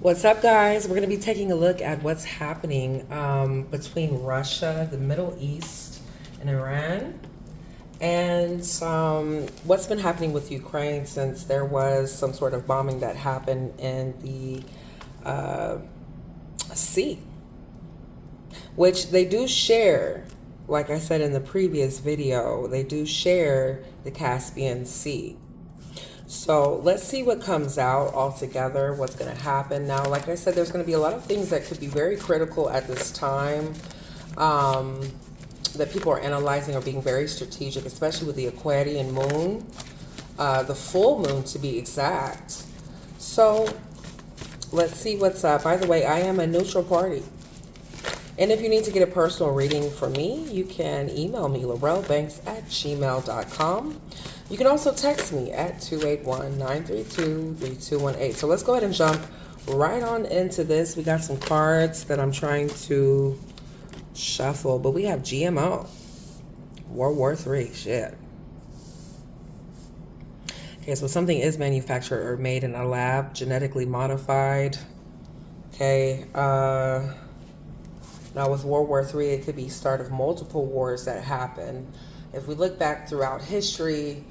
What's up, guys? We're going to be taking a look at what's happening between Russia, the Middle East, and Iran, and what's been happening with Ukraine since there was some sort of bombing that happened in the sea, which they do share. Like I said in the previous video, they do share the Caspian Sea. So let's see what comes out altogether, what's going to happen. Now, like I said, there's going to be a lot of things that could be very critical at this time um, that people are analyzing or being very strategic, especially with the Aquarian moon, the full moon to be exact. So let's see what's up. By the way, I am a neutral party. And if you need to get a personal reading from me, you can email me, laurelbanks@gmail.com. You can also text me at 281-932-3218. So let's go ahead and jump right on into this. We got some cards that I'm trying to shuffle, but we have GMO, World War III, shit. Okay, so something is manufactured or made in a lab, genetically modified. Okay, now with World War III, it could be start of multiple wars that happen. If we look back throughout history,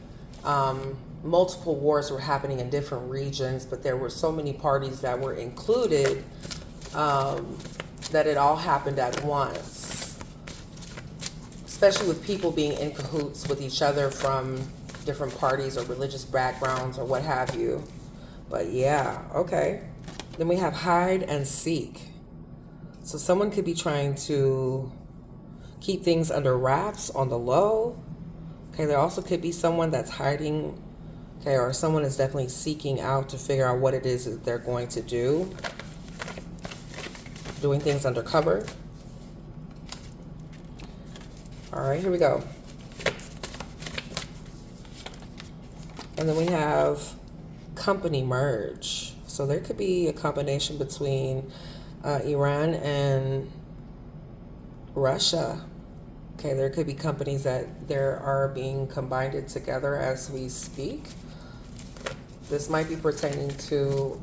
multiple wars were happening in different regions, but there were so many parties that were included that it all happened at once, especially with people being in cahoots with each other from different parties or religious backgrounds or what have you. But yeah, okay. Then we have hide and seek. So someone could be trying to keep things under wraps on the low. Okay, there also could be someone that's hiding, okay, or someone is definitely seeking out to figure out what it is that they're going to do. Doing things undercover. All right, here we go. And then we have company merge. So there could be a combination between Iran and Russia. Okay, there could be companies that there are being combined together as we speak. This might be pertaining to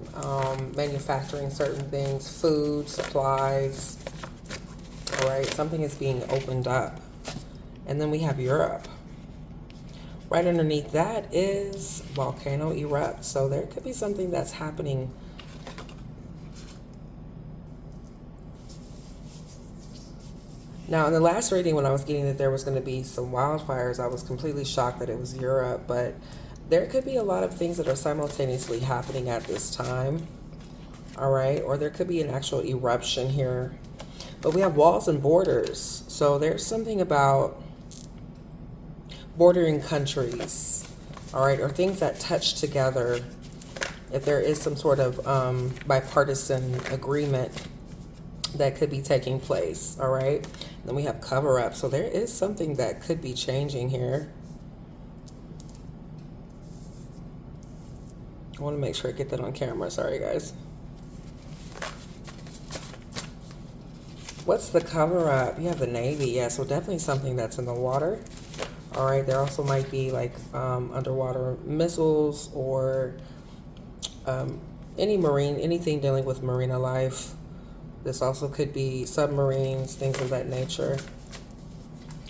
manufacturing certain things, food, supplies. All right, something is being opened up. And then we have Europe. Right underneath that is volcano erupt. So there could be something that's happening. Now, in the last reading, when I was getting that there was going to be some wildfires, I was completely shocked that it was Europe, but there could be a lot of things that are simultaneously happening at this time, all right? Or there could be an actual eruption here. But we have walls and borders, so there's something about bordering countries, all right, or things that touch together. If there is some sort of bipartisan agreement that could be taking place, all right? Then we have cover up. So there is something that could be changing here. I want to make sure I get that on camera. Sorry, guys. What's the cover up? You have the Navy. Yeah, so definitely something that's in the water. All right, there also might be like underwater missiles or anything dealing with marine life. This also could be submarines, things of that nature.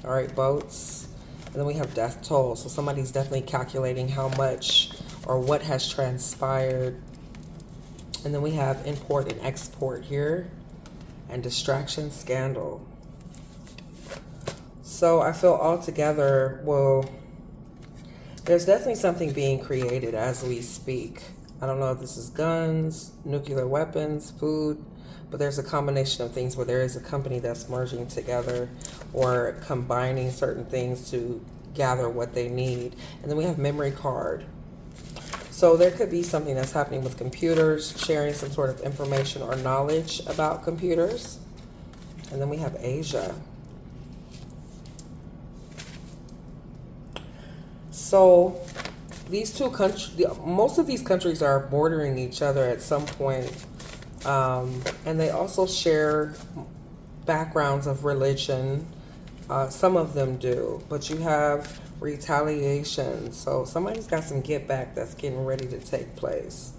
All right, boats. And then we have death toll. So somebody's definitely calculating how much or what has transpired. And then we have import and export here. And distraction scandal. So I feel altogether, well, there's definitely something being created as we speak. I don't know if this is guns, nuclear weapons, food, but there's a combination of things where there is a company that's merging together or combining certain things to gather what they need. And then we have memory card. So there could be something that's happening with computers, sharing some sort of information or knowledge about computers. And then we have Asia. So these two countries, most of these countries are bordering each other at some point. And they also share backgrounds of religion. Some of them do, but you have retaliation. So somebody's got some get back that's getting ready to take place.